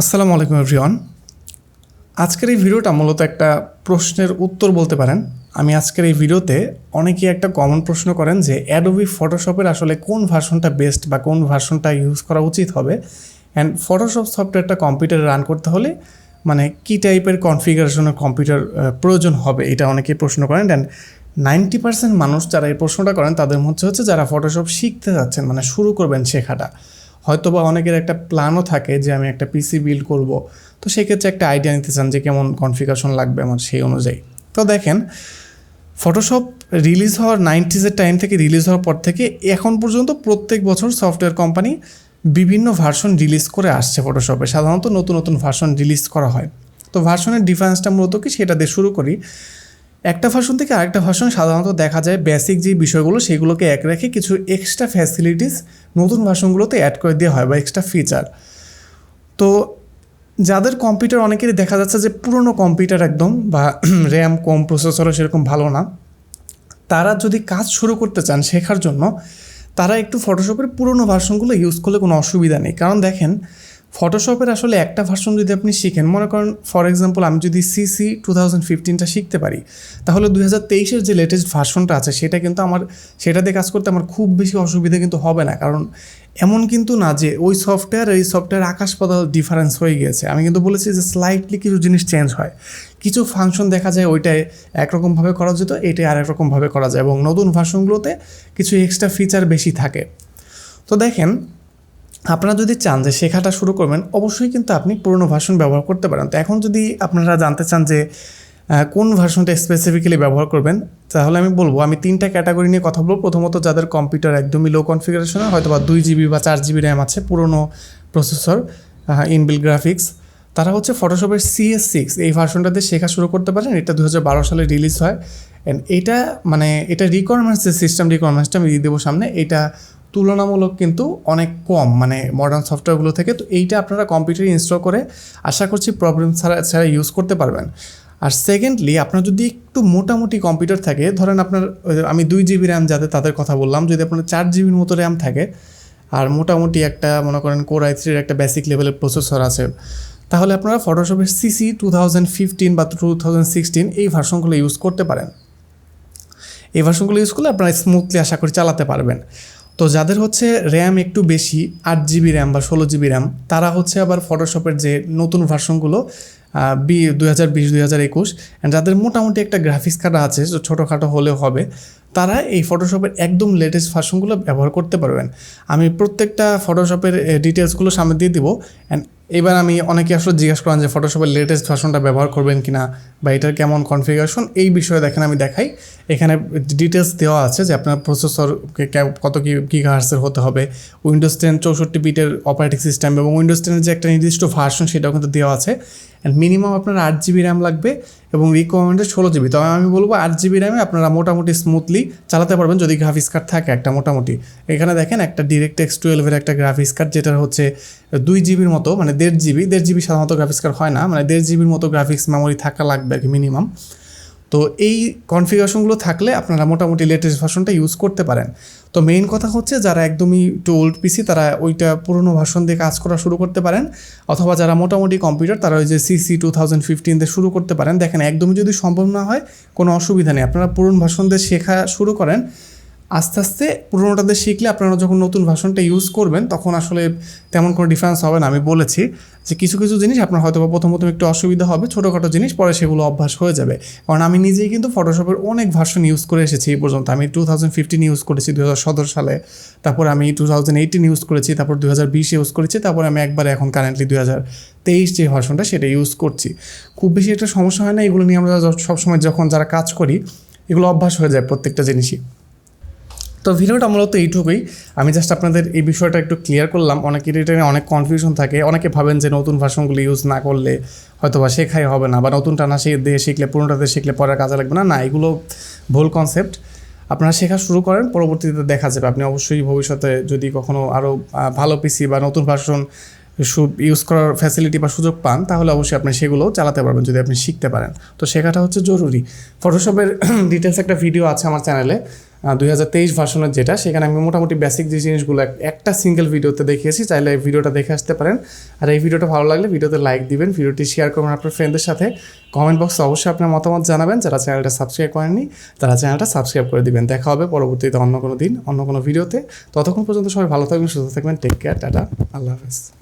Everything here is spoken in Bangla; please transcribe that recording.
আসসালামু আলাইকুম এভরিওয়ান। আজকের এই ভিডিওটা মূলত একটা প্রশ্নের উত্তর বলতে পারেন। আমি আজকের এই ভিডিওতে অনেকেই একটা কমন প্রশ্ন করেন যে অ্যাডোবি ফটোশপের আসলে কোন ভার্সনটা বেস্ট বা কোন ভার্সনটা ইউজ করা উচিত হবে, অ্যান্ড ফটোশপ সফটওয়্যারটা কম্পিউটারে রান করতে হলে মানে কী টাইপের কনফিগারেশনের কম্পিউটার প্রয়োজন হবে, এটা অনেকেই প্রশ্ন করেন। অ্যান্ড 90% মানুষ যারা এই প্রশ্নটা করেন তাদের মধ্যে হচ্ছে যারা ফটোশপ শিখতে যাচ্ছেন, মানে শুরু করবেন শেখাটা। হয়তোবা অনেকের একটা প্ল্যানও থাকে যে আমি একটা পিসি বিল্ড করব, তো সেক্ষেত্রে একটা আইডিয়া নিতে চান যে কেমন কনফিগারেশন লাগবে আমার সেই অনুযায়ী। তো দেখেন, ফটোশপ রিলিজ হওয়ার 90s টাইম থেকে রিলিজ হওয়ার পর থেকে এখন পর্যন্ত প্রত্যেক বছর সফটওয়্যার কোম্পানি বিভিন্ন ভার্সন রিলিজ করে আসছে। ফটোশপে সাধারণত নতুন নতুন ভার্সন রিলিজ করা হয়। তো ভার্সনের ডিফারেন্সটা মূলত কি সেটা দিয়ে শুরু করি। একটা ভার্সন থেকে আরেকটা ভার্সন সাধারণত দেখা যায় বেসিক যে বিষয়গুলো সেগুলোকে এক রেখে কিছু এক্সট্রা ফ্যাসিলিটিস নতুন ভার্সনগুলোতে অ্যাড করে দেওয়া হয় বা এক্সট্রা ফিচার। তো যাদের কম্পিউটার অনেকেরই দেখা যাচ্ছে যে পুরনো কম্পিউটার একদম বা র্যাম কম, প্রসেসরও সেরকম ভালো না, তারা যদি কাজ শুরু করতে চান শেখার জন্য, তারা একটু ফটোশপের পুরনো ভার্সনগুলো ইউজ করলে কোনো অসুবিধা নেই। কারণ দেখেন, ফটোশপের আসলে একটা ভার্সন যদি আপনি শিখেন, মনে করেন ফর এক্সাম্পল আমি যদি CC 2015টা শিখতে পারি, তাহলে 2023-এর যে লেটেস্ট ভার্সনটা আছে সেটা কিন্তু সেটা দিয়ে কাজ করতে আমার খুব বেশি অসুবিধা কিন্তু হবে না। কারণ এমন কিন্তু না যে ওই সফটওয়্যার এই সফটওয়্যার আকাশ পাতাল ডিফারেন্স হয়ে গিয়েছে। আমি কিন্তু বলেছি যে স্লাইটলি কিছু জিনিস চেঞ্জ হয়, কিছু ফাংশন দেখা যায় ওইটাই একরকমভাবে করা যেত, এটাই আরেক রকমভাবে করা যায়, এবং নতুন ভার্সনগুলোতে কিছু এক্সট্রা ফিচার বেশি থাকে। তো দেখেন, আপনারা যদি চান যে শেখাটা শুরু করবেন, অবশ্যই কিন্তু আপনি পুরনো ভার্সন ব্যবহার করতে পারেন। তো এখন যদি আপনারা জানতে চান যে কোন ভার্সনটা স্পেসিফিক্যালি ব্যবহার করবেন, তাহলে আমি বলবো, আমি 3টা ক্যাটাগরি নিয়ে কথা বলবো। প্রথমত যাদের কম্পিউটার একদমই লো কনফিগারেশনে, হয়তো বা 2 GB বা 4 GB র্যাম আছে, পুরনো প্রসেসর, ইনবিল্ট গ্রাফিক্স, তারা হচ্ছে ফটোশপের CS6 এই ভার্সনটাতে শেখা শুরু করতে পারেন। এটা 2012 সালে রিলিজ হয়। অ্যান্ড এটা রিকোয়ারমেন্টস, যে সিস্টেম রিকোয়ারমেন্টসটা আমি দিয়ে দেবো সামনে, এটা তুলনামূলক কিন্তু অনেক কম, মানে মডার্ন সফটওয়্যারগুলো থেকে। তো এইটা আপনারা কম্পিউটারে ইনস্টল করে আশা করছি প্রবলেম ছাড়া ইউজ করতে পারবেন। আর সেকেন্ডলি, আপনার যদি একটু মোটামুটি কম্পিউটার থাকে, ধরেন আপনার আমি 2 GB র্যাম তাদের কথা বললাম, যদি আপনার 4 GBর মতো র্যাম থাকে আর মোটামুটি একটা মনে করেন Core i3-এর একটা বেসিক লেভেলের প্রসেসর আছে, তাহলে আপনারা ফটোশপের CC 2015 বা 2016 এই ভার্সনগুলো ইউজ করতে পারেন। এই ভার্সনগুলো ইউজ করলে আপনারা স্মুথলি আশা করি চালাতে পারবেন। তো যাদের হচ্ছে র্যাম একটু বেশি, 8 GB র্যাম বা 16 GB র্যাম, তারা হচ্ছে আবার ফটোশপের যে নতুন ভার্সনগুলো 2020 2021, অ্যান্ড যাদের মোটামুটি একটা গ্রাফিক্স কার্ড আছে, ছোটোখাটো হলেও হবে, তারা এই ফটোশপের একদম লেটেস্ট ভার্সনগুলো ব্যবহার করতে পারবেন। আমি প্রত্যেকটা ফটোশপের ডিটেলসগুলো সামনে দিয়ে দিব। অ্যান্ড এবার অনেকে আসলে জিজ্ঞাসা করেন যে ফটোশপের লেটেস্ট ভার্সনটা ব্যবহার করবেন কিনা বা এটার কেমন কনফিগারেশন, এই বিষয়ে দেখেন আমি দেখাই। এখানে ডিটেলস দেওয়া আছে যে আপনার প্রসেসরকে কত গিগাহার্টজের হতে হবে, উইন্ডোজ 10 64 বিটের অপারেটিং সিস্টেম, এবং উইন্ডোজ 10-এর যে একটা নির্দিষ্ট ভার্সন সেটাও কিন্তু দেওয়া আছে। অ্যান্ড মিনিমাম আপনার 8 GB র্যাম লাগবে এবং রিকোয়ারমেন্টেড 16 GB। তবে আমি বলবো 8 GB র্যামে আপনারা মোটামুটি স্মুথলি চালাতে পারবেন যদি গ্রাফিক্স কার্ড থাকে একটা মোটামুটি। এখানে দেখেন একটা DirectX 12-এর একটা গ্রাফিক্স কার্ড, যেটার হচ্ছে 2 GBর মতো, মানে 1.5 GB সাধারণত গ্রাফিক্স কার্ড হয় না, মানে 1.5 GBর মতো গ্রাফিক্স মেমোরি থাকা লাগবে আর কি মিনিমাম। তো এই কনফিগারেশনগুলো থাকলে আপনারা মোটামুটি লেটেস্ট ভার্সনটা ইউজ করতে পারেন। তো মেইন কথা হচ্ছে যারা একদমই একটু ওল্ড পিসি, তারা ওইটা পুরনো ভার্সন দিয়ে কাজ করা শুরু করতে পারেন, অথবা যারা মোটামুটি কম্পিউটার তারা ওই যে CC 2015 দিয়ে শুরু করতে পারেন। দেখেন, একদমই যদি সম্ভব না হয় কোনো অসুবিধা নেই, আপনারা পুরনো ভার্সন দিয়ে শেখা শুরু করেন। আস্তে আস্তে পুরোনোটাতে শিখলে আপনারা যখন নতুন ভার্সনটা ইউজ করবেন তখন আসলে তেমন কোনো ডিফারেন্স হবে না। আমি বলেছি যে কিছু কিছু জিনিস আপনার হয়তো প্রথম একটু অসুবিধা হবে, ছোটোখাটো জিনিস, পরে সেগুলো অভ্যাস হয়ে যাবে। কারণ আমি নিজেই কিন্তু ফটোশপের অনেক ভার্সন ইউজ করে এসেছি এই পর্যন্ত। আমি 2015 ইউজ করেছি 2017 সালে, তারপর আমি 2018 ইউজ করেছি, তারপর 2020 ইউজ করেছি, তারপর আমি একবারে এখন কারেন্টলি 2023 যে ভার্সনটা সেটা ইউজ করছি। খুব বেশি একটা সমস্যা হয় না, এগুলো নিয়ে আমরা সবসময় যখন যারা কাজ করি এগুলো অভ্যাস হয়ে যায় প্রত্যেকটা জিনিসই। তো ভিডিওটা মূলত এইটুকুই, আমি জাস্ট আপনাদের এই বিষয়টা একটু ক্লিয়ার করলাম। অনেকের এটা নিয়ে অনেক কনফিউশন থাকে, অনেকে ভাবেন যে নতুন ভার্সনগুলো ইউজ না করলে হয়তো বা শেখাই হবে না, বা নতুনটা না দিয়ে শিখলে পুরোনোটাতে শিখলে পরে কাজে লাগবে না। এগুলো ভুল কনসেপ্ট। আপনারা শেখা শুরু করেন, পরবর্তীতে দেখা যাবে। আপনি অবশ্যই ভবিষ্যতে যদি কখনও আরও ভালো পিসি বা নতুন ভার্সন ইউজ করার ফ্যাসিলিটি বা সুযোগ পান, তাহলে অবশ্যই আপনি সেগুলোও চালাতে পারবেন যদি আপনি শিখতে পারেন। তো শেখাটা হচ্ছে জরুরি। ফটোশপের ডিটেলস একটা ভিডিও আছে আমার চ্যানেলে, 2023 ভার্সনের যেটা, সেখানে আমি মোটামুটি বেসিক যে জিনিসগুলো একটা সিঙ্গেল ভিডিওতে দেখিয়েছি। চাইলে এই ভিডিওটা দেখে আসতে পারেন। আর এই ভিডিওটা ভালো লাগলে ভিডিওতে লাইক দিবেন, ভিডিওটি শেয়ার করবেন আপনার ফ্রেন্ডদের সাথে। কমেন্ট বক্সে অবশ্যই আপনার মতামত জানাবেন। যারা চ্যানেলটা সাবস্ক্রাইব করেননি তারা চ্যানেলটা সাবস্ক্রাইব করে দিবেন। দেখা হবে পরবর্তীতে অন্য কোনো দিন অন্য কোনো ভিডিওতে। ততক্ষণ পর্যন্ত সবাই ভালো থাকবেন, সুস্থ থাকবেন। টেক কেয়ার, টাটা, আল্লাহ হাফেজ।